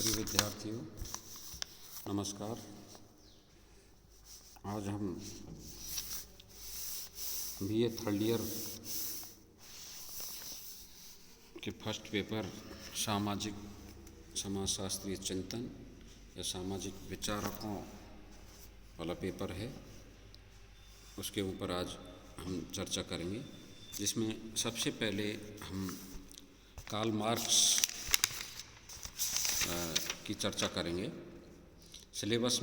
प्रिय विद्यार्थियों, नमस्कार। आज हम बीए थर्ड ईयर के फर्स्ट पेपर सामाजिक समाजशास्त्रीय चिंतन या सामाजिक विचारकों वाला पेपर है, उसके ऊपर आज हम चर्चा करेंगे, जिसमें सबसे पहले हम कार्ल मार्क्स की चर्चा करेंगे। सिलेबस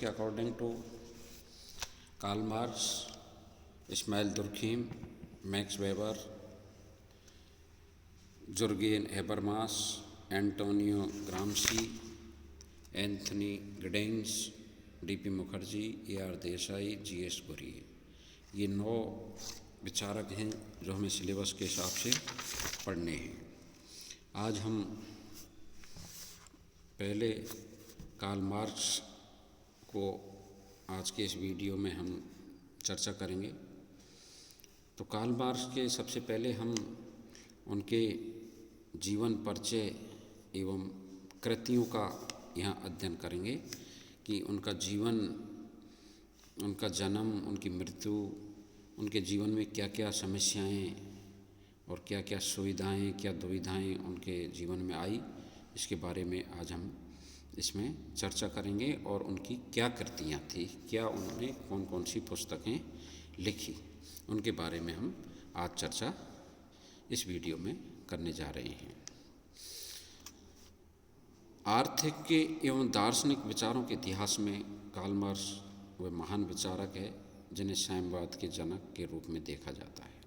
के according to Karl Marx, Emile Durkheim, Max Weber, Jurgen Habermas, Antonio Gramsci, Anthony Giddens, DP Mukherjee, AR. Desai, GS. Kurien, ये 9 विचारक हैं जो हमें सिलेबस के हिसाब से पढ़ने हैं। आज हम पहले कार्ल मार्क्स को आज के इस वीडियो में हम चर्चा करेंगे। तो कार्ल मार्क्स के सबसे पहले हम उनके जीवन परिचय एवं कृतियों का यहाँ अध्ययन करेंगे कि उनका जीवन, उनका जन्म, उनकी मृत्यु, उनके जीवन में क्या क्या समस्याएं और क्या क्या सुविधाएं, क्या दुविधाएं उनके जीवन में आई, इसके बारे में आज हम इसमें चर्चा करेंगे। और उनकी क्या कृतियाँ थी, क्या उन्होंने कौन कौन सी पुस्तकें लिखी, उनके बारे में हम आज चर्चा इस वीडियो में करने जा रहे हैं। आर्थिक के एवं दार्शनिक विचारों के इतिहास में कार्ल मार्क्स वे महान विचारक है जिन्हें साम्यवाद के जनक के रूप में देखा जाता है।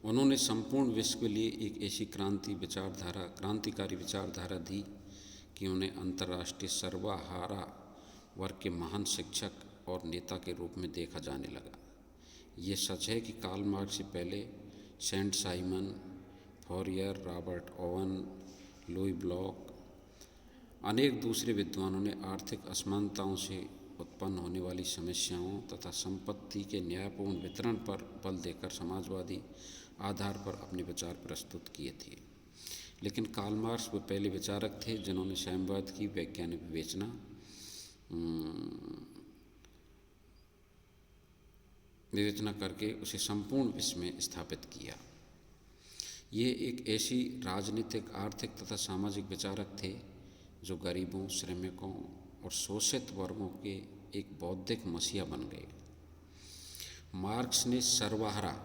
उन्होंने संपूर्ण विश्व के लिए एक ऐसी क्रांतिकारी विचारधारा दी कि उन्हें अंतर्राष्ट्रीय सर्वहारा वर्ग के महान शिक्षक और नेता के रूप में देखा जाने लगा। ये सच है कि कार्ल मार्क्स से पहले Saint Simon, Fourier, Robert Owen, Louis Blanc, अनेक दूसरे विद्वानों ने आर्थिक असमानताओं से उत्पन्न होने वाली समस्याओं तथा संपत्ति के न्यायपूर्ण वितरण पर बल देकर समाजवादी आधार पर अपने विचार प्रस्तुत किए थे। लेकिन कार्ल मार्क्स वे पहले विचारक थे जिन्होंने साम्यवाद की वैज्ञानिक विवेचना करके उसे संपूर्ण विश्व में स्थापित किया। ये एक ऐसी राजनीतिक, आर्थिक तथा सामाजिक विचारक थे जो गरीबों, श्रमिकों और शोषित वर्गों के एक बौद्धिक मसीहा बन गए। मार्क्स ने सर्वहारा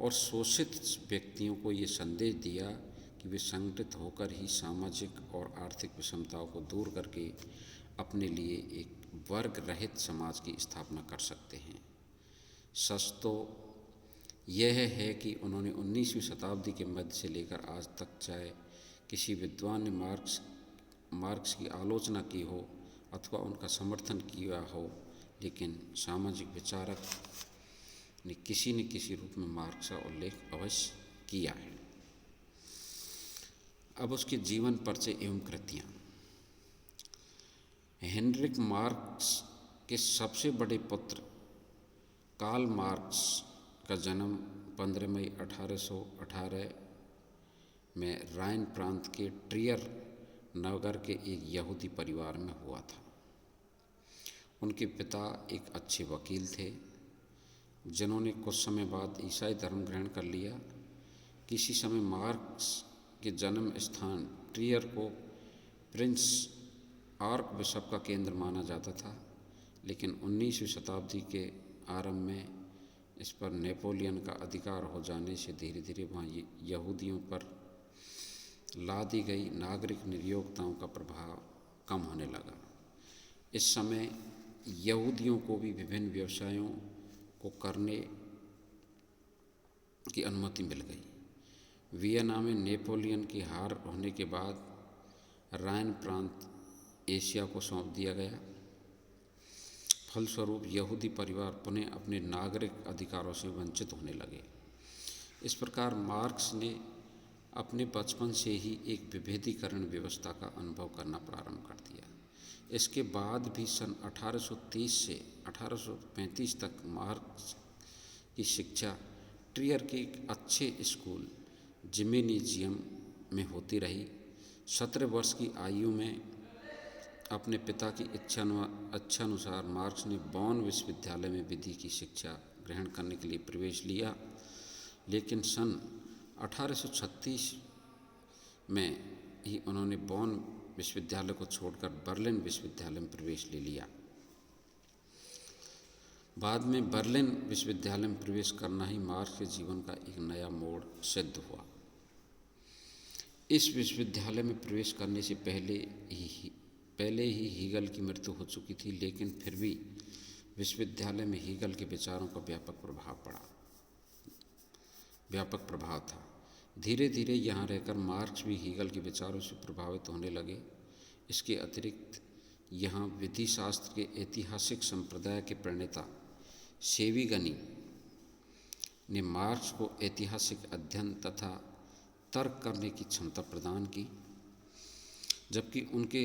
और शोषित व्यक्तियों को ये संदेश दिया कि वे संगठित होकर ही सामाजिक और आर्थिक विषमताओं को दूर करके अपने लिए एक वर्ग रहित समाज की स्थापना कर सकते हैं। सच तो यह है कि उन्होंने 19वीं शताब्दी के मध्य से लेकर आज तक चाहे किसी विद्वान ने मार्क्स की आलोचना की हो अथवा उनका समर्थन किया हो, लेकिन सामाजिक विचारक ने किसी न किसी रूप में मार्क्स का उल्लेख अवश्य किया है। अब उसके जीवन परिचय एवं कृतियाँ। हेनरिक मार्क्स के सबसे बड़े पुत्र कार्ल मार्क्स का जन्म 15 मई 1818 में राइन प्रांत के ट्रियर नगर के एक यहूदी परिवार में हुआ था। उनके पिता एक अच्छे वकील थे जिन्होंने कुछ समय बाद ईसाई धर्म ग्रहण कर लिया। किसी समय मार्क्स के जन्म स्थान ट्रियर को प्रिंस आर्क बिशप का केंद्र माना जाता था, लेकिन 19वीं शताब्दी के आरंभ में इस पर नेपोलियन का अधिकार हो जाने से धीरे धीरे वहाँ यहूदियों पर ला दी गई नागरिक नियोक्ताओं का प्रभाव कम होने लगा। इस समय यहूदियों को भी विभिन्न व्यवसायों को करने की अनुमति मिल गई। वियना में नेपोलियन की हार होने के बाद राइन प्रांत एशिया को सौंप दिया गया। फलस्वरूप यहूदी परिवार पुनः अपने नागरिक अधिकारों से वंचित होने लगे। इस प्रकार मार्क्स ने अपने बचपन से ही एक विभेदीकरण व्यवस्था का अनुभव करना प्रारंभ कर दिया। इसके बाद भी सन 1830 से 1835 तक मार्क्स की शिक्षा ट्रियर के एक अच्छे स्कूल जिमेनेजियम में होती रही, 17 वर्ष की आयु में अपने पिता की इच्छानुसार मार्क्स ने बॉन विश्वविद्यालय में विधि की शिक्षा ग्रहण करने के लिए प्रवेश लिया, लेकिन सन 1836 में ही उन्होंने बॉन विश्वविद्यालय को छोड़कर बर्लिन विश्वविद्यालय में प्रवेश ले लिया। बाद में बर्लिन विश्वविद्यालय में प्रवेश करना ही मार्क्स के जीवन का एक नया मोड़ सिद्ध हुआ। इस विश्वविद्यालय में प्रवेश करने से पहले ही हीगल की मृत्यु हो चुकी थी, लेकिन फिर भी विश्वविद्यालय में हीगल के विचारों का व्यापक प्रभाव था। धीरे धीरे यहाँ रहकर मार्क्स भी हीगल के विचारों से प्रभावित होने लगे। इसके अतिरिक्त यहाँ विधि शास्त्र के ऐतिहासिक संप्रदाय के प्रणेता सेविगनी ने मार्क्स को ऐतिहासिक अध्ययन तथा तर्क करने की क्षमता प्रदान की, जबकि उनके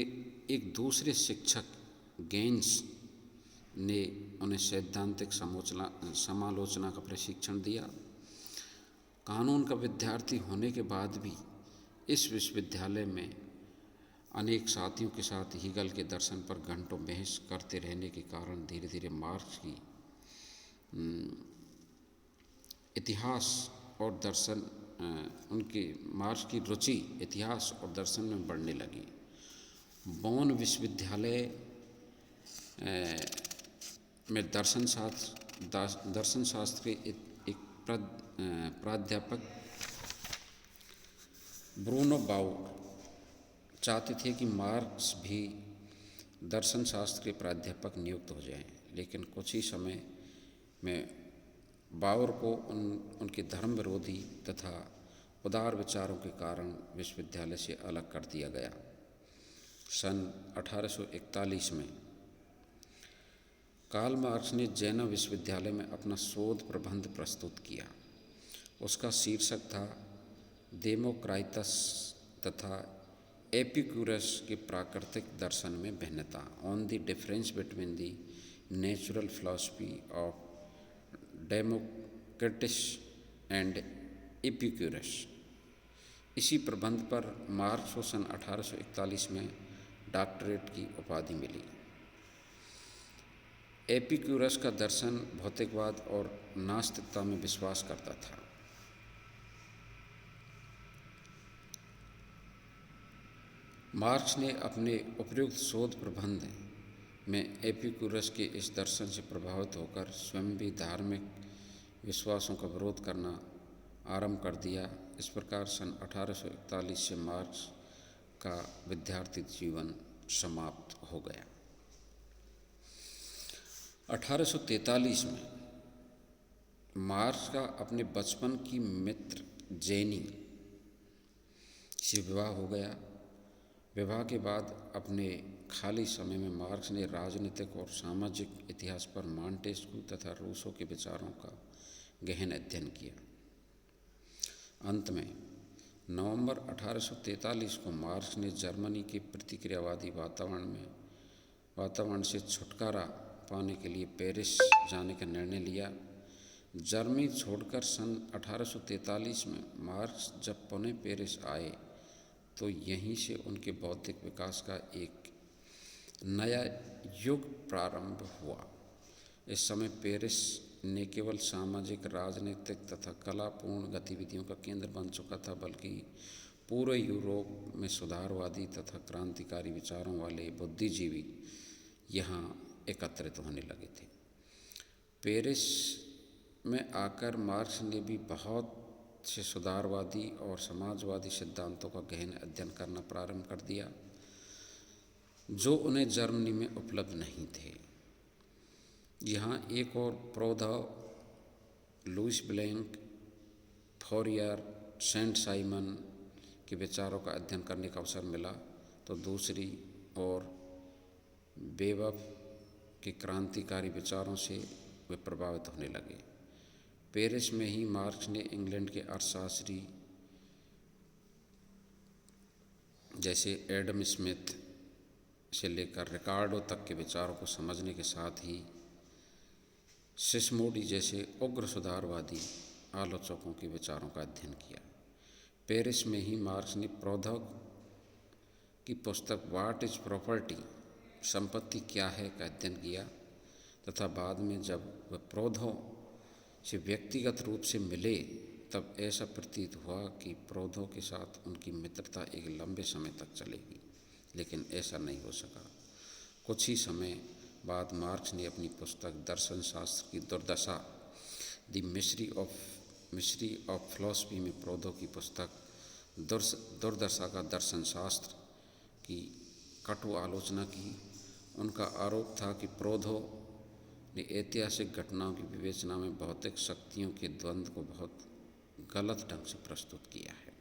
एक दूसरे शिक्षक गेन्स ने उन्हें सैद्धांतिक समालोचना का प्रशिक्षण दिया। कानून का विद्यार्थी होने के बाद भी इस विश्वविद्यालय में अनेक साथियों के साथ हीगल के दर्शन पर घंटों बहस करते रहने के कारण धीरे धीरे मार्क्स की मार्क्स की रुचि इतिहास और दर्शन में बढ़ने लगी। बॉन विश्वविद्यालय में दर्शन शास्त्र के एक प्राध्यापक ब्रूनो बाउर चाहते थे कि मार्क्स भी दर्शन शास्त्र के प्राध्यापक नियुक्त हो जाएं, लेकिन कुछ ही समय में बाउर को उनके धर्म विरोधी तथा उदार विचारों के कारण विश्वविद्यालय से अलग कर दिया गया। सन 1841 में कार्ल मार्क्स ने जेना विश्वविद्यालय में अपना शोध प्रबंध प्रस्तुत किया। उसका शीर्षक था डेमोक्राइटस तथा एपिक्यूरस के प्राकृतिक दर्शन में भिन्नता, on the difference between the natural philosophy of Democritus and Epicurus. इसी प्रबंध पर मार्क्स को सन 1841 में डॉक्टरेट की उपाधि मिली। एपिक्यूरस का दर्शन भौतिकवाद और नास्तिकता में विश्वास करता था। मार्क्स ने अपने उपयुक्त शोध प्रबंध में एपिक्यूरस के इस दर्शन से प्रभावित होकर स्वयं भी धार्मिक विश्वासों का विरोध करना आरंभ कर दिया। इस प्रकार सन 1841 से मार्क्स का विद्यार्थी जीवन समाप्त हो गया। 1843 में मार्क्स का अपने बचपन की मित्र जेनी से विवाह हो गया। विवाह के बाद अपने खाली समय में मार्क्स ने राजनीतिक और सामाजिक इतिहास पर मॉन्टेस्क्यू तथा रूसो के विचारों का गहन अध्ययन किया। अंत में नवंबर 1843 को मार्क्स ने जर्मनी के प्रतिक्रियावादी वातावरण से छुटकारा पाने के लिए पेरिस जाने का निर्णय लिया। जर्मनी छोड़कर सन 1843 में मार्क्स जब पुनः पेरिस आए तो यहीं से उनके बौद्धिक विकास का एक नया युग प्रारंभ हुआ। इस समय पेरिस न केवल सामाजिक, राजनीतिक तथा कलापूर्ण गतिविधियों का केंद्र बन चुका था, बल्कि पूरे यूरोप में सुधारवादी तथा क्रांतिकारी विचारों वाले बुद्धिजीवी यहाँ एकत्रित होने लगे थे। पेरिस में आकर मार्क्स ने भी बहुत से सुधारवादी और समाजवादी सिद्धांतों का गहन अध्ययन करना प्रारंभ कर दिया, जो उन्हें जर्मनी में उपलब्ध नहीं थे। यहाँ एक और Proudhon Louis Blanc, Fourier, Saint Simon के विचारों का अध्ययन करने का अवसर मिला, तो दूसरी ओर बेवफ के क्रांतिकारी विचारों से वे प्रभावित होने लगे। पेरिस में ही मार्क्स ने इंग्लैंड के अर्थशास्त्री जैसे एडम स्मिथ से लेकर रिकार्डो तक के विचारों को समझने के साथ ही सिस्मोडी जैसे उग्र सुधारवादी आलोचकों के विचारों का अध्ययन किया। पेरिस में ही मार्क्स ने की पुस्तक व्हाट इज प्रॉपर्टी, संपत्ति क्या है, का अध्ययन किया तथा बाद में जब वह प्रौधों से व्यक्तिगत रूप से मिले तब ऐसा प्रतीत हुआ कि प्रौधों के साथ उनकी मित्रता एक लंबे समय तक चलेगी, लेकिन ऐसा नहीं हो सका। कुछ ही समय बाद मार्क्स ने अपनी पुस्तक दर्शन शास्त्र की दुर्दशा, द मिस्ट्री ऑफ फिलॉसफी में प्रौधों की पुस्तक दुर्दशा का दर्शन शास्त्र की कटु आलोचना की। उनका आरोप था कि प्रौधों ने ऐतिहासिक घटनाओं की विवेचना में भौतिक शक्तियों के द्वंद्व को बहुत गलत ढंग से प्रस्तुत किया है।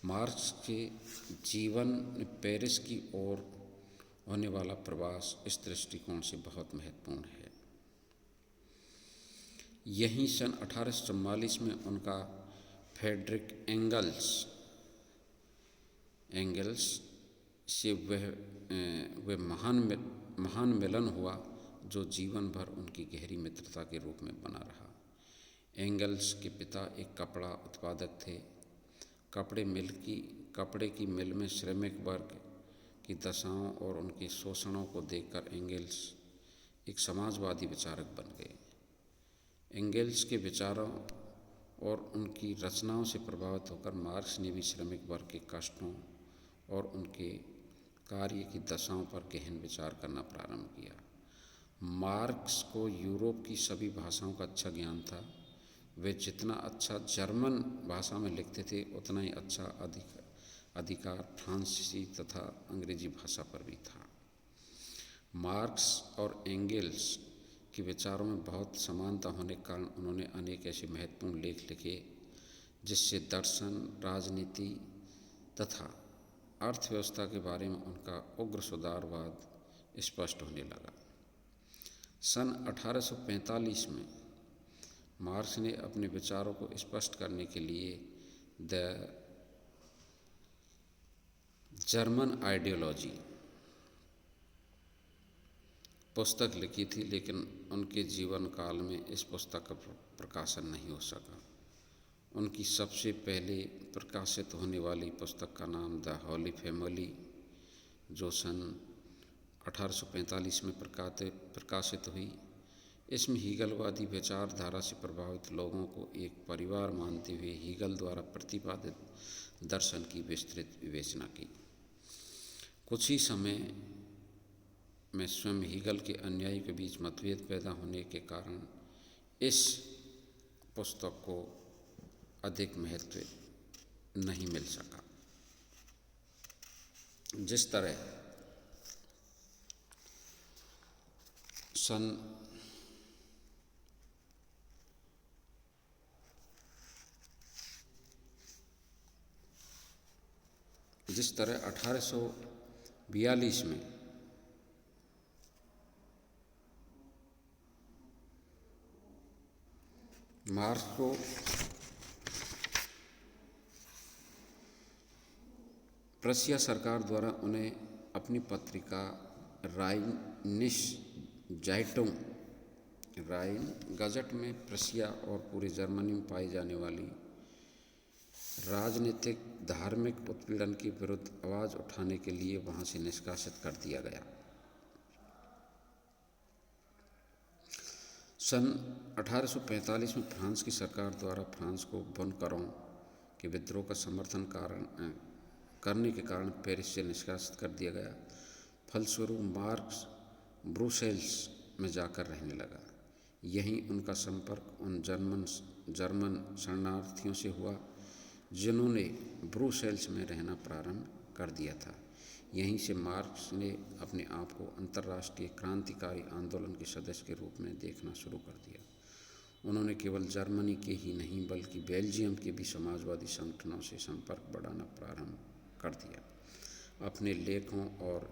मार्क्स के जीवन में पेरिस की ओर होने वाला प्रवास इस दृष्टिकोण से बहुत महत्वपूर्ण है। यहीं सन 1844 में उनका फ्रेडरिक एंगल्स से वह महान मिलन हुआ जो जीवन भर उनकी गहरी मित्रता के रूप में बना रहा। एंगल्स के पिता एक कपड़ा उत्पादक थे। कपड़े की मिल में श्रमिक वर्ग की दशाओं और उनके शोषणों को देखकर एंगल्स एक समाजवादी विचारक बन गए। एंगल्स के विचारों और उनकी रचनाओं से प्रभावित होकर मार्क्स ने भी श्रमिक वर्ग के कष्टों और उनके कार्य की दशाओं पर गहन विचार करना प्रारंभ किया। मार्क्स को यूरोप की सभी भाषाओं का अच्छा ज्ञान था। वे जितना अच्छा जर्मन भाषा में लिखते थे उतना ही अच्छा अधिकार फ्रांसीसी तथा अंग्रेजी भाषा पर भी था। मार्क्स और एंगल्स के विचारों में बहुत समानता होने के कारण उन्होंने अनेक ऐसे महत्वपूर्ण लेख लिखे जिससे दर्शन, राजनीति तथा अर्थव्यवस्था के बारे में उनका उग्र सुधारवाद स्पष्ट होने लगा। सन 1845 में मार्क्स ने अपने विचारों को स्पष्ट करने के लिए द जर्मन आइडियोलॉजी पुस्तक लिखी थी, लेकिन उनके जीवन काल में इस पुस्तक का प्रकाशन नहीं हो सका। उनकी सबसे पहले प्रकाशित होने वाली पुस्तक का नाम द हॉली फैमिली, जो सन 1845 में प्रकाशित हुई। इसमें हीगलवादी विचारधारा से प्रभावित लोगों को एक परिवार मानते हुए हीगल द्वारा प्रतिपादित दर्शन की विस्तृत विवेचना की। कुछ ही समय में स्वयं हीगल के अनुयायी के बीच मतभेद पैदा होने के कारण इस पुस्तक को अधिक महत्व नहीं मिल सका। जिस तरह जिस तरह 1842 में मार्क्स को प्रशिया सरकार द्वारा उन्हें अपनी पत्रिका राइन गजट में प्रशिया और पूरे जर्मनी में पाई जाने वाली राजनीतिक धार्मिक उत्पीड़न के विरुद्ध आवाज़ उठाने के लिए वहाँ से निष्कासित कर दिया गया। सन 1845 में फ्रांस की सरकार द्वारा फ्रांस को बुनकरों के विद्रोह का समर्थन करने के कारण पेरिस से निष्कासित कर दिया गया। फलस्वरूप मार्क्स ब्रुसेल्स में जाकर रहने लगा। यहीं उनका संपर्क उन जर्मन शरणार्थियों से हुआ जिन्होंने ब्रुसेल्स में रहना प्रारंभ कर दिया था। यहीं से मार्क्स ने अपने आप को अंतर्राष्ट्रीय क्रांतिकारी आंदोलन के सदस्य के रूप में देखना शुरू कर दिया। उन्होंने केवल जर्मनी के ही नहीं बल्कि बेल्जियम के भी समाजवादी संगठनों से संपर्क बढ़ाना प्रारंभ कर दिया। अपने लेखों और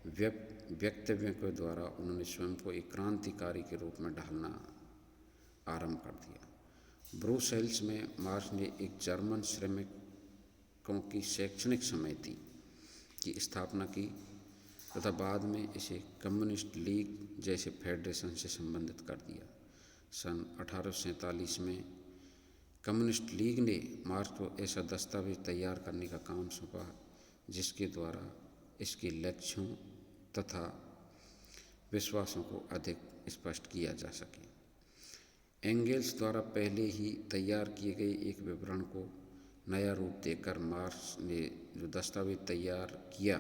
वक्तव्यों के द्वारा उन्होंने स्वयं को एक क्रांतिकारी के रूप में ढालना आरंभ कर दिया। ब्रुसेल्स में मार्क्स ने एक जर्मन श्रमिकों की शैक्षणिक समिति की स्थापना की तथा बाद में इसे कम्युनिस्ट लीग जैसे फेडरेशन से संबंधित कर दिया। सन 1847 में कम्युनिस्ट लीग ने मार्क्स को ऐसा दस्तावेज तैयार करने का काम सौंपा जिसके द्वारा इसके लक्ष्यों तथा विश्वासों को अधिक स्पष्ट किया जा सके। एंगेल्स द्वारा पहले ही तैयार किए गए एक विवरण को नया रूप देकर मार्क्स ने जो दस्तावेज तैयार किया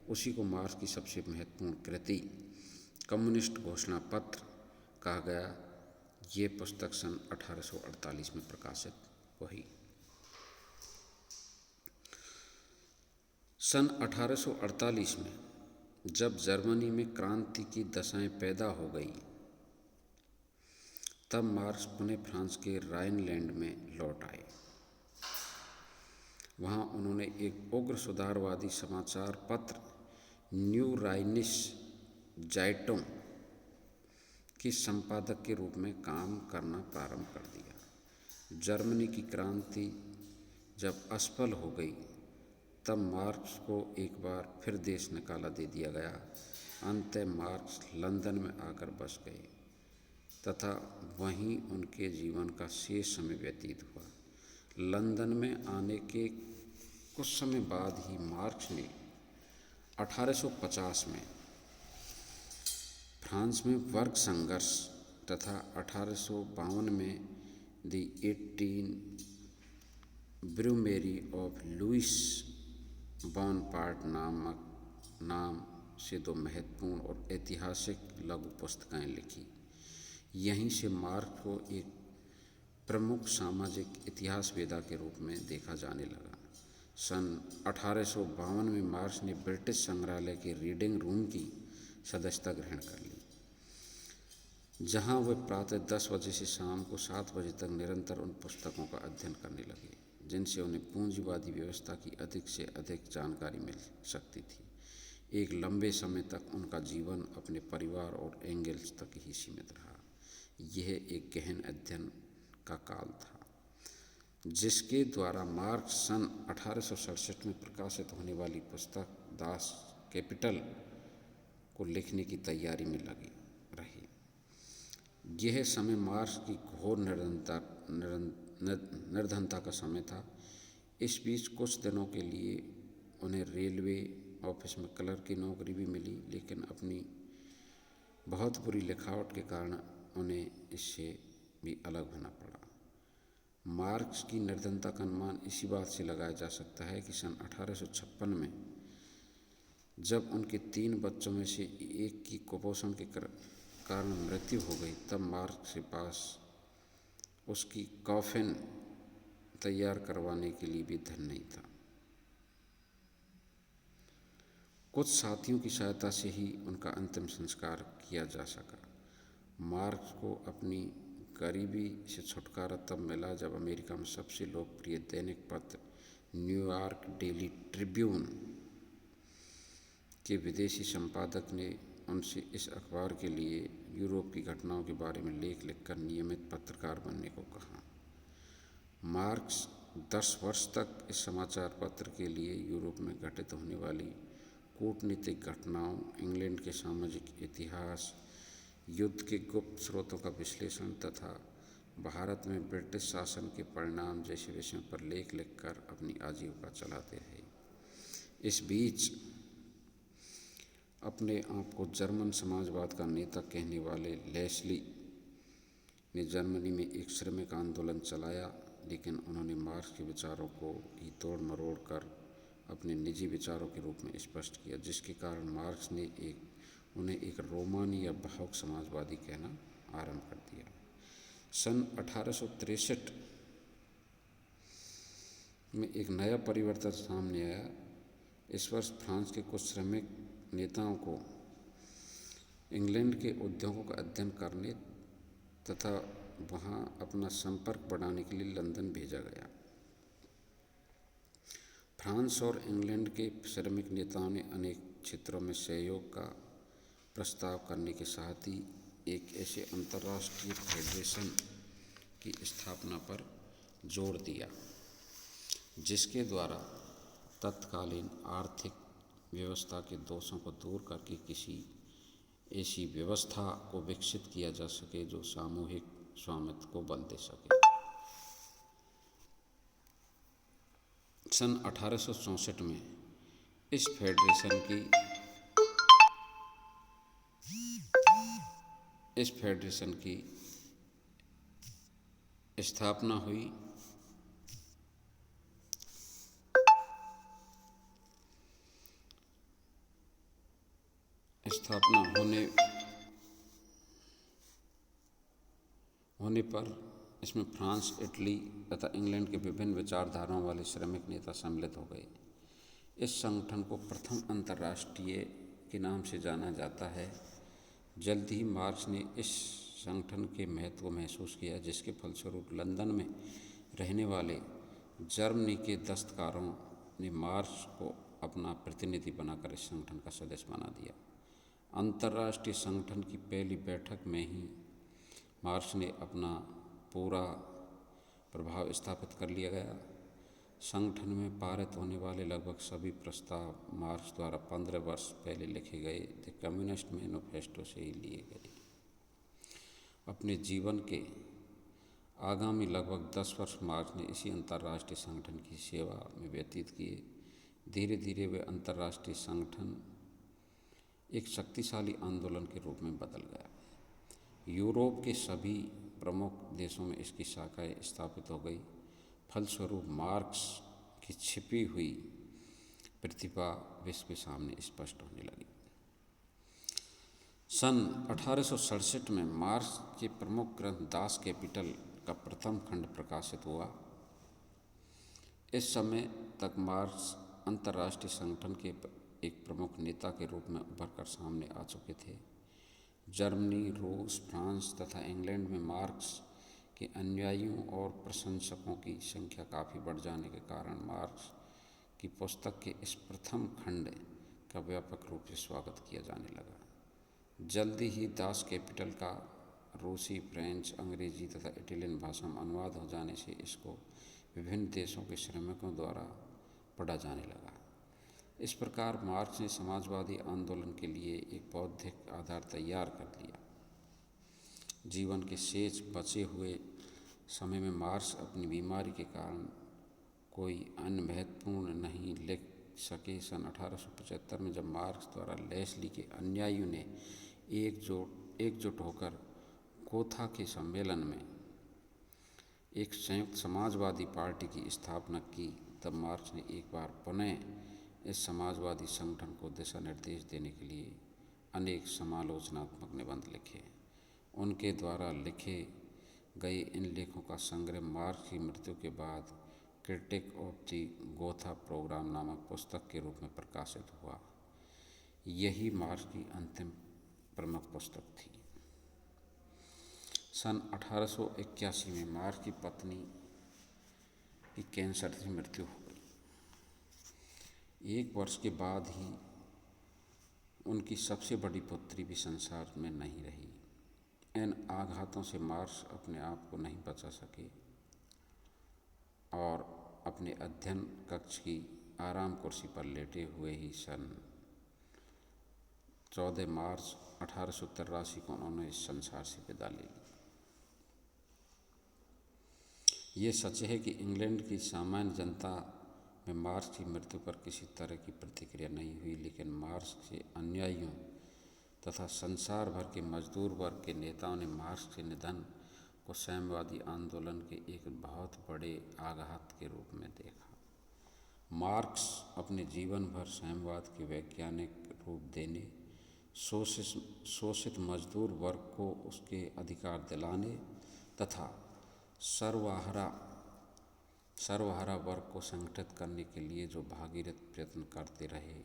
उसी को मार्क्स की सबसे महत्वपूर्ण कृति कम्युनिस्ट घोषणा पत्र कहा गया। ये पुस्तक सन 1848 में प्रकाशित हुई। सन 1848 में जब जर्मनी में क्रांति की दशाएं पैदा हो गई तब मार्क्स पुणे फ्रांस के राइनलैंड में लौट आए। वहाँ उन्होंने एक उग्र सुधारवादी समाचार पत्र न्यू राइनिश जाइटों के संपादक के रूप में काम करना प्रारंभ कर दिया। जर्मनी की क्रांति जब असफल हो गई तब मार्क्स को एक बार फिर देश निकाला दे दिया गया। अंततः मार्क्स लंदन में आकर बस गए तथा वहीं उनके जीवन का शेष समय व्यतीत हुआ। लंदन में आने के कुछ समय बाद ही मार्क्स ने 1850 में फ्रांस में वर्ग संघर्ष तथा 1852 में दी 18 ब्रूमेरी ऑफ लुइस बोनापार्ट नाम से दो महत्वपूर्ण और ऐतिहासिक लघु पुस्तकें लिखी। यहीं से मार्क्स को एक प्रमुख सामाजिक इतिहासवेदा के रूप में देखा जाने लगा। सन 1852 में मार्क्स ने ब्रिटिश संग्रहालय के रीडिंग रूम की सदस्यता ग्रहण कर ली, जहां वे प्रातः 10 बजे से शाम को 7 बजे तक निरंतर उन पुस्तकों का अध्ययन करने लगे जिनसे उन्हें पूंजीवादी व्यवस्था की अधिक से अधिक जानकारी मिल सकती थी। एक लंबे समय तक उनका जीवन अपने परिवार और एंगेल्स तक ही सीमित रहा। यह एक गहन अध्ययन का काल था जिसके द्वारा मार्क्स सन 1867 में प्रकाशित होने वाली पुस्तक दास कैपिटल को लिखने की तैयारी में लगे रहे। यह समय मार्क्स की घोर निर्धनता का समय था। इस बीच कुछ दिनों के लिए उन्हें रेलवे ऑफिस में क्लर्क की नौकरी भी मिली, लेकिन अपनी बहुत बुरी लिखावट के कारण उन्हें इससे भी अलग होना पड़ा। मार्क्स की निर्धनता का अनुमान इसी बात से लगाया जा सकता है कि सन 1856 में जब उनके 3 बच्चों में से एक की कुपोषण के कारण मृत्यु हो गई तब मार्क्स के पास उसकी कॉफिन तैयार करवाने के लिए भी धन नहीं था। कुछ साथियों की सहायता से ही उनका अंतिम संस्कार किया जा सका। मार्क्स को अपनी गरीबी से छुटकारा तब मिला जब अमेरिका में सबसे लोकप्रिय दैनिक पत्र न्यूयॉर्क डेली ट्रिब्यून के विदेशी संपादक ने उनसे इस अखबार के लिए यूरोप की घटनाओं के बारे में लेख लिखकर नियमित पत्रकार बनने को कहा। मार्क्स 10 वर्ष तक इस समाचार पत्र के लिए यूरोप में घटित होने वाली कूटनीतिक घटनाओं, इंग्लैंड के सामाजिक इतिहास, युद्ध के गुप्त स्रोतों का विश्लेषण तथा भारत में ब्रिटिश शासन के परिणाम जैसे विषयों पर लेख लिखकर अपनी आजीविका चलाते रहे। इस बीच अपने आप को जर्मन समाजवाद का नेता कहने वाले लेस्ली ने जर्मनी में एक श्रमिक आंदोलन चलाया, लेकिन उन्होंने मार्क्स के विचारों को ही तोड़ मरोड़ कर अपने निजी विचारों के रूप में स्पष्ट किया, जिसके कारण मार्क्स ने उन्हें एक रोमानी या भावुक समाजवादी कहना आरंभ कर दिया। सन 1863 में एक नया परिवर्तन सामने आया। इस वर्ष फ्रांस के कुछ श्रमिक नेताओं को इंग्लैंड के उद्योगों का अध्ययन करने तथा वहां अपना संपर्क बढ़ाने के लिए लंदन भेजा गया। फ्रांस और इंग्लैंड के श्रमिक नेताओं ने अनेक क्षेत्रों में सहयोग का प्रस्ताव करने के साथ ही एक ऐसे अंतर्राष्ट्रीय फेडरेशन की स्थापना पर जोर दिया जिसके द्वारा तत्कालीन आर्थिक व्यवस्था के दोषों को दूर करके किसी ऐसी व्यवस्था को विकसित किया जा सके जो सामूहिक स्वामित्व को बल दे सके। सन 1864 में इस फेडरेशन की इस फेडरेशन की स्थापना हुई। स्थापना होने पर इसमें फ्रांस, इटली तथा इंग्लैंड के विभिन्न विचारधाराओं वाले श्रमिक नेता सम्मिलित हो गए। इस संगठन को प्रथम अंतर्राष्ट्रीय के नाम से जाना जाता है। जल्द ही मार्क्स ने इस संगठन के महत्व को महसूस किया, जिसके फलस्वरूप लंदन में रहने वाले जर्मनी के दस्तकारों ने मार्क्स को अपना प्रतिनिधि बनाकर इस संगठन का सदस्य बना दिया। अंतर्राष्ट्रीय संगठन की पहली बैठक में ही मार्क्स ने अपना पूरा प्रभाव स्थापित कर लिया गया। संगठन में पारित होने वाले लगभग सभी प्रस्ताव मार्क्स द्वारा 15 वर्ष पहले लिखे गए द कम्युनिस्ट मैनिफेस्टो से ही लिए गए। अपने जीवन के आगामी लगभग 10 वर्ष मार्क्स ने इसी अंतर्राष्ट्रीय संगठन की सेवा में व्यतीत किए। धीरे धीरे वे अंतर्राष्ट्रीय संगठन एक शक्तिशाली आंदोलन के रूप में बदल गया। यूरोप के सभी प्रमुख देशों में इसकी शाखाएं स्थापित हो गई। फलस्वरूप मार्क्स की छिपी हुई प्रतिभा विश्व के सामने स्पष्ट होने लगी। सन 1867 में मार्क्स के प्रमुख ग्रंथ दास कैपिटल का प्रथम खंड प्रकाशित हुआ। इस समय तक मार्क्स अंतर्राष्ट्रीय संगठन के एक प्रमुख नेता के रूप में उभर कर सामने आ चुके थे। जर्मनी, रूस, फ्रांस तथा इंग्लैंड में मार्क्स के अनुयायियों और प्रशंसकों की संख्या काफ़ी बढ़ जाने के कारण मार्क्स की पुस्तक के इस प्रथम खंड का व्यापक रूप से स्वागत किया जाने लगा। जल्दी ही दास कैपिटल का रूसी, फ्रेंच, अंग्रेजी तथा इटालियन भाषा में अनुवाद हो जाने से इसको विभिन्न देशों के श्रमिकों द्वारा पढ़ा जाने लगा। इस प्रकार मार्क्स ने समाजवादी आंदोलन के लिए एक बौद्धिक आधार तैयार कर लिया। जीवन के शेष बचे हुए समय में मार्क्स अपनी बीमारी के कारण कोई अन्य महत्वपूर्ण नहीं लिख सके। सन 1875 में जब मार्क्स द्वारा लेस्ली के अनुयायियों ने एकजुट होकर गोथा के सम्मेलन में एक संयुक्त समाजवादी पार्टी की स्थापना की, तब मार्क्स ने एक बार पुनः इस समाजवादी संगठन को दिशा निर्देश देने के लिए अनेक समालोचनात्मक निबंध लिखे। उनके द्वारा लिखे गए इन लेखों का संग्रह मार्क्स की मृत्यु के बाद critique of the Gotha programme नामक पुस्तक के रूप में प्रकाशित हुआ। यही मार्क्स की अंतिम प्रमुख पुस्तक थी। सन 1881 में मार्क्स की पत्नी की कैंसर से मृत्यु हो गई। 1 वर्ष के बाद ही उनकी सबसे बड़ी पुत्री भी संसार में नहीं रही। इन आघातों से मार्क्स अपने आप को नहीं बचा सके और अपने अध्ययन कक्ष की आराम कुर्सी पर लेटे हुए ही सन 14 मार्च 1883 को उन्होंने इस संसार से विदा ले ली। ये सच है कि इंग्लैंड की सामान्य जनता में मार्क्स की मृत्यु पर किसी तरह की प्रतिक्रिया नहीं हुई, लेकिन मार्क्स के अनुयायियों तथा संसार भर के मजदूर वर्ग के नेताओं ने मार्क्स के निधन को साम्यवादी आंदोलन के एक बहुत बड़े आघात के रूप में देखा। मार्क्स अपने जीवन भर साम्यवाद के वैज्ञानिक रूप देने, शोषित मजदूर वर्ग को उसके अधिकार दिलाने तथा सर्वहारा वर्ग को संगठित करने के लिए जो भागीरथ प्रयत्न करते रहे,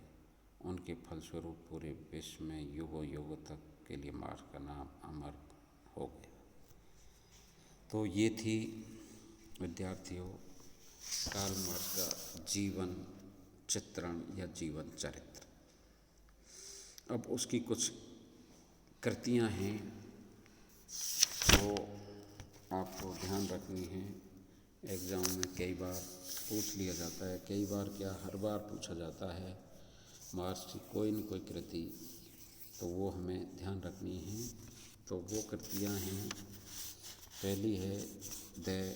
उनके फलस्वरूप पूरे विश्व में युगों युगों तक के लिए मार्क्स का नाम अमर हो गया। तो ये थी विद्यार्थियों कार्ल मार्क्स का जीवन चित्रण या जीवन चरित्र। अब उसकी कुछ कृतियाँ हैं वो आपको ध्यान रखनी है। एग्ज़ाम में कई बार पूछ लिया जाता है, कई बार क्या हर बार पूछा जाता है मार्क्स की कोई न कोई कृति, तो वो हमें ध्यान रखनी है। तो वो कृतियाँ हैं, पहली है द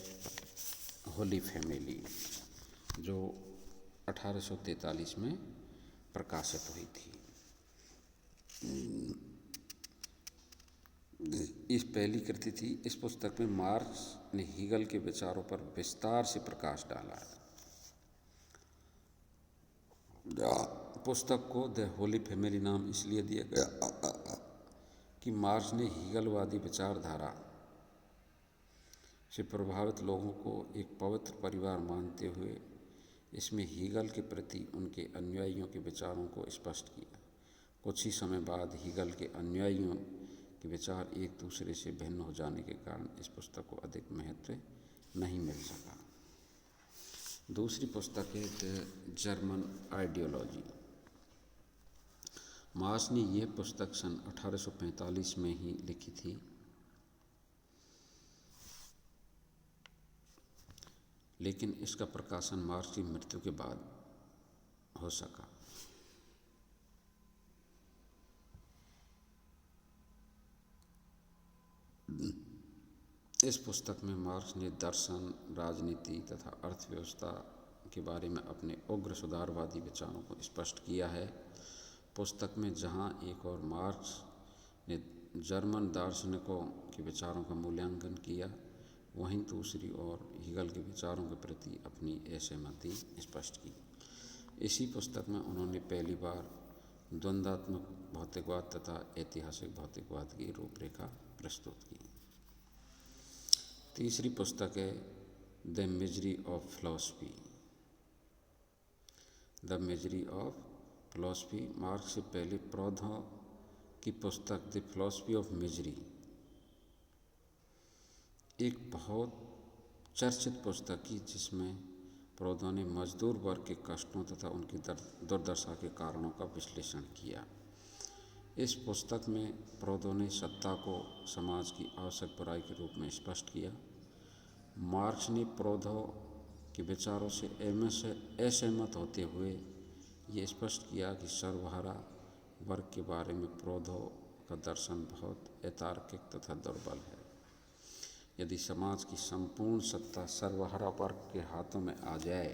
होली फैमिली जो 1843 में प्रकाशित हुई थी। इस पहली कृति थी। इस पुस्तक में मार्क्स ने हीगल के विचारों पर विस्तार से प्रकाश डाला है। पुस्तक को द होली फैमिली नाम इसलिए दिया गया कि मार्क्स ने हीगलवादी विचारधारा से प्रभावित लोगों को एक पवित्र परिवार मानते हुए इसमें हीगल के प्रति उनके अनुयायियों के विचारों को स्पष्ट किया। कुछ ही समय बाद हीगल के अनुयायियों के विचार एक दूसरे से भिन्न हो जाने के कारण इस पुस्तक को अधिक महत्व नहीं मिल सका। दूसरी पुस्तक है द जर्मन आइडियोलॉजी। मार्क्स ने यह पुस्तक सन 1845 में ही लिखी थी, लेकिन इसका प्रकाशन मार्क्स की मृत्यु के बाद हो सका। इस पुस्तक में मार्क्स ने दर्शन, राजनीति तथा अर्थव्यवस्था के बारे में अपने उग्र सुधारवादी विचारों को स्पष्ट किया है। पुस्तक में जहां एक और मार्क्स ने जर्मन दार्शनिकों के विचारों का मूल्यांकन किया, वहीं दूसरी ओर हीगल के विचारों के प्रति अपनी असहमति स्पष्ट की। इसी पुस्तक में उन्होंने पहली बार द्वंद्वात्मक भौतिकवाद तथा ऐतिहासिक भौतिकवाद की रूपरेखा प्रस्तुत की। तीसरी पुस्तक है the misery of philosophy. The misery of philosophy marks से पहले प्रोधो की पुस्तक द फिलॉसफी ऑफ मिजरी एक बहुत चर्चित पुस्तक की, जिसमें प्रोधो ने मजदूर वर्ग के कष्टों तथा उनकी दुर्दशा के कारणों का विश्लेषण किया। इस पुस्तक में प्रोधो ने सत्ता को समाज की आवश्यक बुराई के रूप में स्पष्ट किया। मार्क्स ने प्रोधो के विचारों से असहमत होते हुए ये स्पष्ट किया कि सर्वहारा वर्ग के बारे में प्रोधो का दर्शन बहुत अतार्किक तथा दुर्बल है। यदि समाज की संपूर्ण सत्ता सर्वहारा वर्ग के हाथों में आ जाए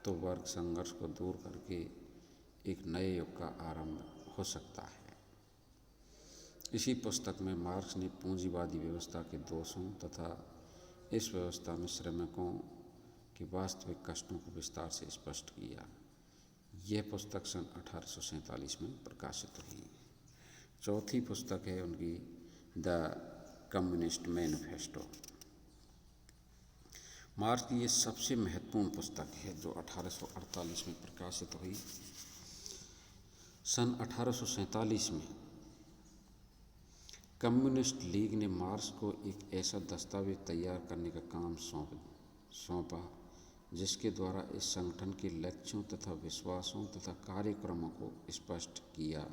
तो वर्ग संघर्ष को दूर करके एक नए युग का आरंभ हो सकता है। इसी पुस्तक में मार्क्स ने पूंजीवादी व्यवस्था के दोषों तथा इस व्यवस्था में श्रमिकों के वास्तविक कष्टों को विस्तार से स्पष्ट किया। यह पुस्तक सन 1847 में प्रकाशित हुई। चौथी पुस्तक है उनकी द कम्युनिस्ट मैनिफेस्टो। मार्क्स की ये सबसे महत्वपूर्ण पुस्तक है जो 1848 में प्रकाशित हुई। सन 1847 में कम्युनिस्ट लीग ने मार्क्स को एक ऐसा दस्तावेज तैयार करने का काम सौंपा जिसके द्वारा इस संगठन के लक्ष्यों तथा विश्वासों तथा कार्यक्रमों को स्पष्ट किया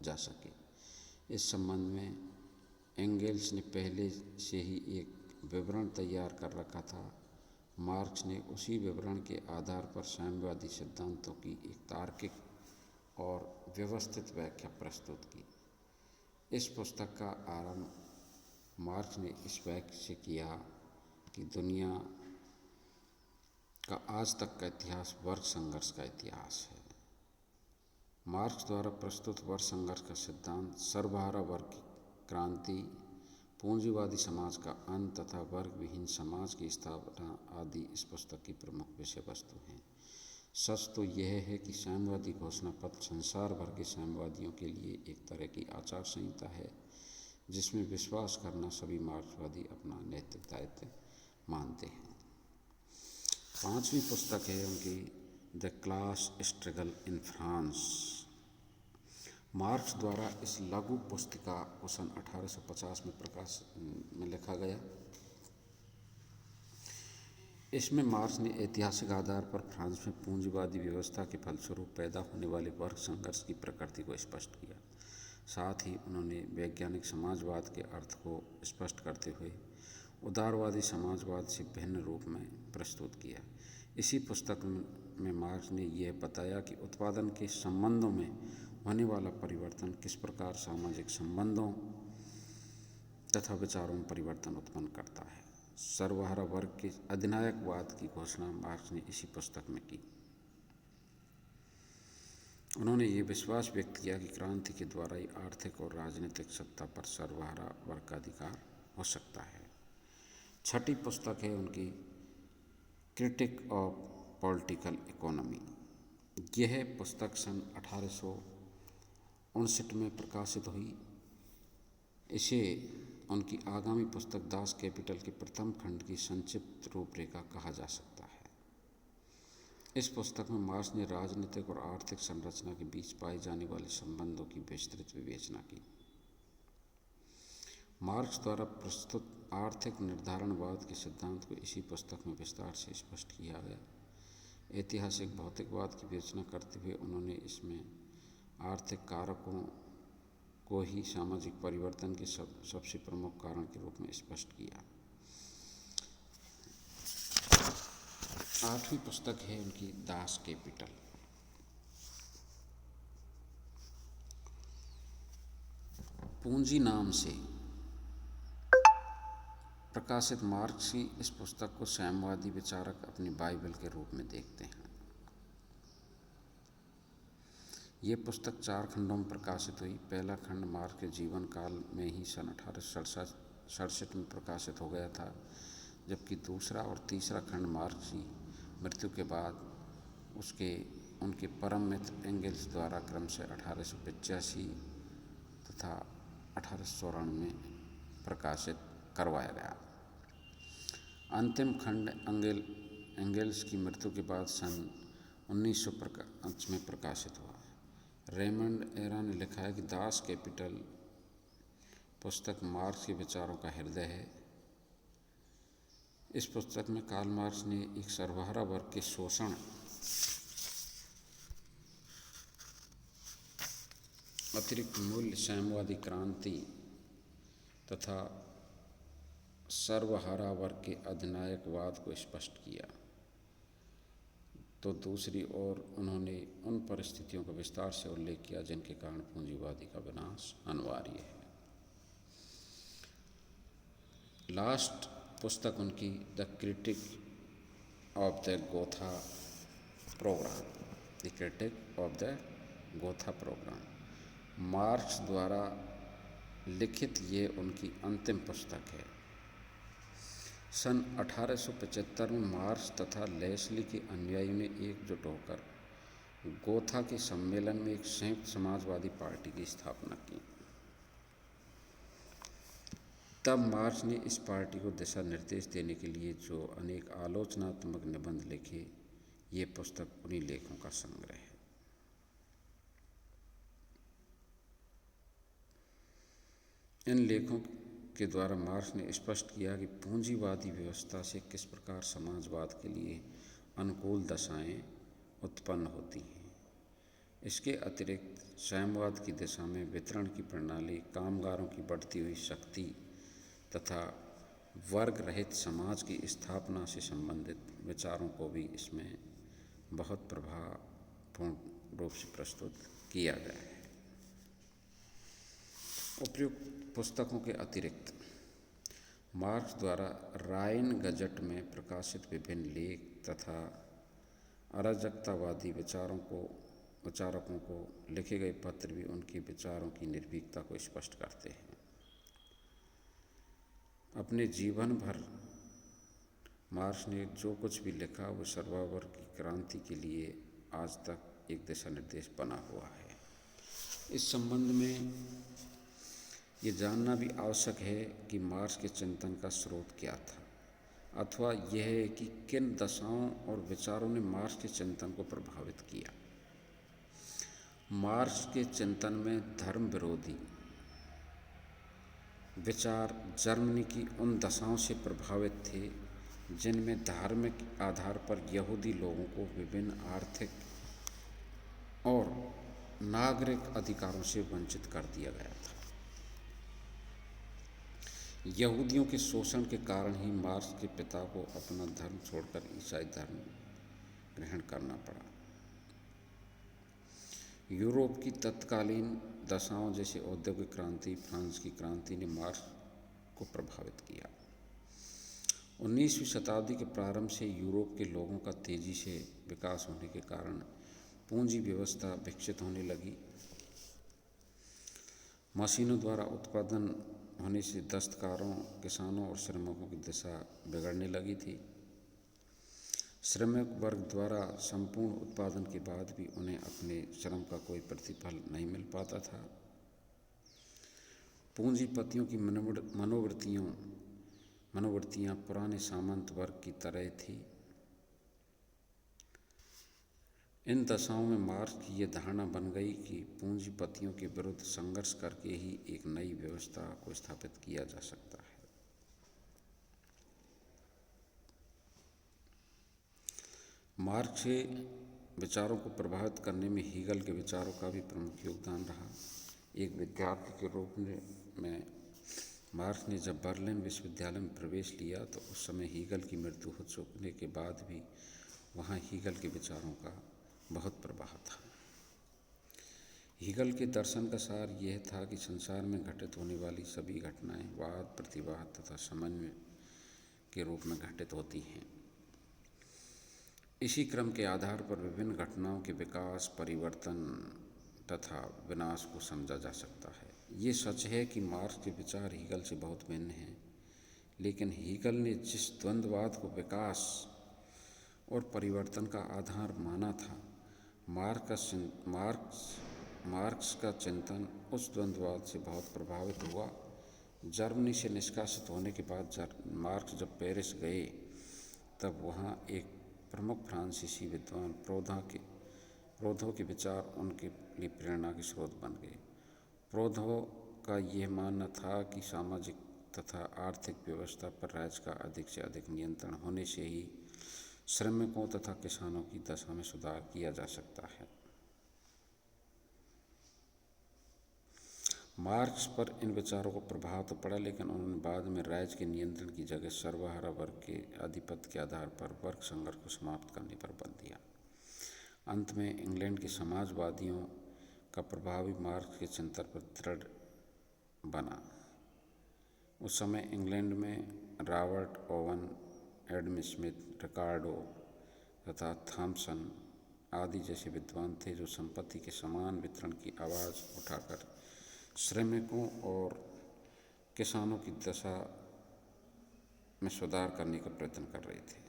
जा सके। इस संबंध में एंगेल्स ने पहले से ही एक विवरण तैयार कर रखा था। मार्क्स ने उसी विवरण के आधार पर साम्यवादी सिद्धांतों की एक तार्किक और व्यवस्थित व्याख्या प्रस्तुत की। इस पुस्तक का आरंभ मार्क्स ने इस वाक्य से किया कि दुनिया का आज तक का इतिहास वर्ग संघर्ष का इतिहास है। मार्क्स द्वारा प्रस्तुत वर्ग संघर्ष का सिद्धांत सर्वहारा वर्ग की क्रांति, पूंजीवादी समाज का अंत तथा वर्ग विहीन समाज की स्थापना आदि इस पुस्तक की प्रमुख विषय वस्तु हैं। सच तो यह है कि साम्यवादी घोषणा पत्र संसार भर के साम्यवादियों के लिए एक तरह की आचार संहिता है जिसमें विश्वास करना सभी मार्क्सवादी अपना नैतिक दायित्व मानते हैं। पांचवी पुस्तक है उनकी the class struggle in France. Marks द्वारा इस लघु पुस्तिका को सन 1850 में लिखा गया। इसमें मार्क्स ने ऐतिहासिक आधार पर फ्रांस में पूंजीवादी व्यवस्था के फलस्वरूप पैदा होने वाले वर्ग संघर्ष की प्रकृति को स्पष्ट किया। साथ ही उन्होंने वैज्ञानिक समाजवाद के अर्थ को स्पष्ट करते हुए उदारवादी समाजवाद से भिन्न रूप में प्रस्तुत किया। इसी पुस्तक में मार्क्स ने यह बताया कि उत्पादन के संबंधों में होने वाला परिवर्तन किस प्रकार सामाजिक संबंधों तथा विचारों में परिवर्तन उत्पन्न करता है। सर्वहारा वर्ग के अधिनायकवाद की घोषणा मार्क्स ने इसी पुस्तक में की। उन्होंने ये विश्वास व्यक्त किया कि क्रांति के द्वारा ही आर्थिक और राजनीतिक सत्ता पर सर्वहारा वर्ग का अधिकार हो सकता है। छठी पुस्तक है उनकी क्रिटिक ऑफ पॉलिटिकल इकोनॉमी। यह पुस्तक सन 1859 में प्रकाशित हुई। इसे उनकी आगामी पुस्तक दास कैपिटल के प्रथम खंड की संक्षिप्त रूपरेखा कहा जा सकता है। इस पुस्तक में मार्क्स ने राजनीतिक और आर्थिक संरचना के बीच पाए जाने वाले संबंधों की विस्तृत विवेचना की। मार्क्स द्वारा प्रस्तुत आर्थिक निर्धारणवाद के सिद्धांत को इसी पुस्तक में विस्तार से स्पष्ट किया गया। ऐतिहासिक भौतिकवाद की विवेचना करते हुए उन्होंने इसमें आर्थिक कारकों को ही सामाजिक परिवर्तन के सबसे प्रमुख कारण के रूप में स्पष्ट किया। आठवीं पुस्तक है उनकी दास कैपिटल। पूंजी नाम से प्रकाशित मार्क्स की इस पुस्तक को साम्यवादी विचारक अपनी बाइबल के रूप में देखते हैं। ये पुस्तक 4 खंडों में प्रकाशित हुई। पहला खंड मार्क्स के जीवन काल में ही सन 1867 में प्रकाशित हो गया था, जबकि दूसरा और तीसरा खंड मार्क्स की मृत्यु के बाद उनके परम मित्र एंगेल्स द्वारा क्रमशः 1885 तथा 1894 में प्रकाशित करवाया गया। अंतिम खंड एंगेल्स की मृत्यु के बाद सन 1905 में प्रकाशित हुआ। रेमंड एरा ने लिखा है कि दास कैपिटल पुस्तक मार्क्स के विचारों का हृदय है। इस पुस्तक में कार्ल मार्क्स ने एक सर्वहारा वर्ग के शोषण, अतिरिक्त मूल्य, साम्यवादी क्रांति तथा सर्वहारा वर्ग के अधिनायकवाद को स्पष्ट किया। तो दूसरी ओर उन्होंने उन परिस्थितियों का विस्तार से उल्लेख किया जिनके कारण पूंजीवादी का विनाश अनिवार्य है। लास्ट पुस्तक उनकी the critique of the Gotha programme. The critique of the Gotha programme Marx द्वारा लिखित ये उनकी अंतिम पुस्तक है। सन 1875 में मार्क्स तथा लेस्ली के अनुयायियों ने एकजुट होकर गोथा के सम्मेलन में एक संयुक्त समाजवादी पार्टी की स्थापना की। तब मार्क्स ने इस पार्टी को दिशा निर्देश देने के लिए जो अनेक आलोचनात्मक निबंध लिखे, ये पुस्तक उन्हीं लेखों का संग्रह है। इन लेखों के द्वारा मार्क्स ने स्पष्ट किया कि पूंजीवादी व्यवस्था से किस प्रकार समाजवाद के लिए अनुकूल दशाएं उत्पन्न होती हैं। इसके अतिरिक्त साम्यवाद की दिशा में वितरण की प्रणाली, कामगारों की बढ़ती हुई शक्ति तथा वर्ग रहित समाज की स्थापना से संबंधित विचारों को भी इसमें बहुत प्रभावपूर्ण रूप से प्रस्तुत किया गया है। उपयुक्त पुस्तकों के अतिरिक्त मार्क्स द्वारा राइन गजट में प्रकाशित विभिन्न लेख तथा अराजकतावादी विचारकों को लिखे गए पत्र भी उनके विचारों की निर्भीकता को स्पष्ट करते हैं। अपने जीवन भर मार्क्स ने जो कुछ भी लिखा वो सर्वावर्ग की क्रांति के लिए आज तक एक दिशा निर्देश बना हुआ है। इस संबंध में ये जानना भी आवश्यक है कि मार्क्स के चिंतन का स्रोत क्या था, अथवा यह है कि किन दशाओं और विचारों ने मार्क्स के चिंतन को प्रभावित किया। मार्क्स के चिंतन में धर्म विरोधी विचार जर्मनी की उन दशाओं से प्रभावित थे जिनमें धार्मिक आधार पर यहूदी लोगों को विभिन्न आर्थिक और नागरिक अधिकारों से वंचित कर दिया गया था। यहूदियों के शोषण के कारण ही मार्क्स के पिता को अपना धर्म छोड़कर ईसाई धर्म ग्रहण करना पड़ा। यूरोप की तत्कालीन दशाओं जैसे औद्योगिक क्रांति, फ्रांस की क्रांति ने मार्क्स को प्रभावित किया। 19वीं शताब्दी के प्रारंभ से यूरोप के लोगों का तेजी से विकास होने के कारण पूंजी व्यवस्था विकसित होने लगी। मशीनों द्वारा उत्पादन होने से दस्तकारों, किसानों और श्रमिकों की दशा बिगड़ने लगी थी। श्रमिक वर्ग द्वारा संपूर्ण उत्पादन के बाद भी उन्हें अपने श्रम का कोई प्रतिफल नहीं मिल पाता था। पूंजीपतियों की मनोवृत्तियां पुराने सामंत वर्ग की तरह थी। इन दशाओं में मार्क्स की ये धारणा बन गई कि पूंजीपतियों के विरुद्ध संघर्ष करके ही एक नई व्यवस्था को स्थापित किया जा सकता है। मार्क्स के विचारों को प्रभावित करने में हीगल के विचारों का भी प्रमुख योगदान रहा। एक विद्यार्थी के रूप में मार्क्स ने जब बर्लिन विश्वविद्यालय में प्रवेश लिया तो उस समय हीगल की मृत्यु हो चुकने के बाद भी वहाँ हीगल के विचारों का बहुत प्रभाव था। हीगल के दर्शन का सार यह था कि संसार में घटित होने वाली सभी घटनाएं वाद, प्रतिवाद तथा समन्वय के रूप में घटित होती हैं। इसी क्रम के आधार पर विभिन्न घटनाओं के विकास, परिवर्तन तथा विनाश को समझा जा सकता है। ये सच है कि मार्क्स के विचार हीगल से बहुत भिन्न हैं, लेकिन हीगल ने जिस द्वंद्ववाद को विकास और परिवर्तन का आधार माना था, मार्क्स का चिंतन उस द्वंद्ववाद से बहुत प्रभावित हुआ। जर्मनी से निष्कासित होने के बाद मार्क्स जब पेरिस गए तब वहाँ एक प्रमुख फ्रांसीसी विद्वान प्रोधो के विचार उनके लिए प्रेरणा के स्रोत बन गए। प्रोधो का यह मानना था कि सामाजिक तथा आर्थिक व्यवस्था पर राज्य का अधिक से अधिक नियंत्रण होने से ही श्रमिकों तथा किसानों की दशा में सुधार किया जा सकता है। मार्क्स पर इन विचारों को प्रभाव तो पड़ा, लेकिन उन्होंने बाद में राज्य के नियंत्रण की जगह सर्वहारा वर्ग के आधिपत्य के आधार पर वर्ग संघर्ष को समाप्त करने पर बल दिया। अंत में इंग्लैंड के समाजवादियों का प्रभाव भी मार्क्स के चिंतन पर दृढ़ बना। उस समय इंग्लैंड में रॉबर्ट ओवन, एडम स्मिथ, रिकार्डो तथा थॉमसन आदि जैसे विद्वान थे जो संपत्ति के समान वितरण की आवाज़ उठाकर श्रमिकों और किसानों की दशा में सुधार करने का प्रयत्न कर रहे थे।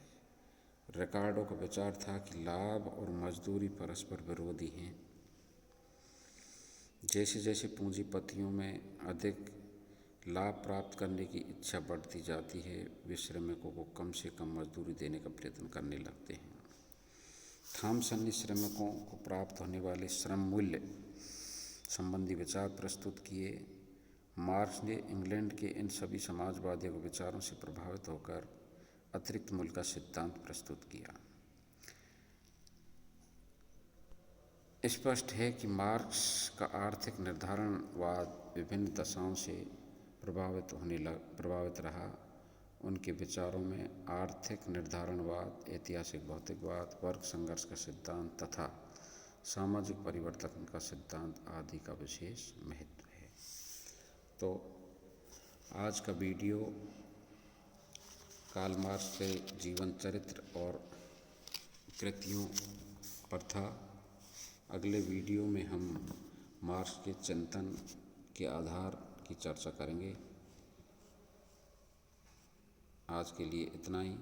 रिकार्डो का विचार था कि लाभ और मजदूरी परस्पर विरोधी हैं। जैसे जैसे पूंजीपतियों में अधिक लाभ प्राप्त करने की इच्छा बढ़ती जाती है, वे श्रमिकों को कम से कम मजदूरी देने का प्रयत्न करने लगते हैं। थॉमसन ने श्रमिकों को प्राप्त होने वाले श्रम मूल्य संबंधी विचार प्रस्तुत किए। मार्क्स ने इंग्लैंड के इन सभी समाजवादियों के विचारों से प्रभावित होकर अतिरिक्त मूल्य का सिद्धांत प्रस्तुत किया। स्पष्ट है कि मार्क्स का आर्थिक निर्धारणवाद विभिन्न दशाओं से प्रभावित रहा। उनके विचारों में आर्थिक निर्धारणवाद, ऐतिहासिक भौतिकवाद, वर्ग संघर्ष का सिद्धांत तथा सामाजिक परिवर्तन का सिद्धांत आदि का विशेष महत्व है। तो आज का वीडियो कार्ल मार्क्स के जीवन चरित्र और कृतियों पर था। अगले वीडियो में हम मार्क्स के चिंतन के आधार की चर्चा करेंगे। आज के लिए इतना ही।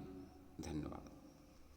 धन्यवाद।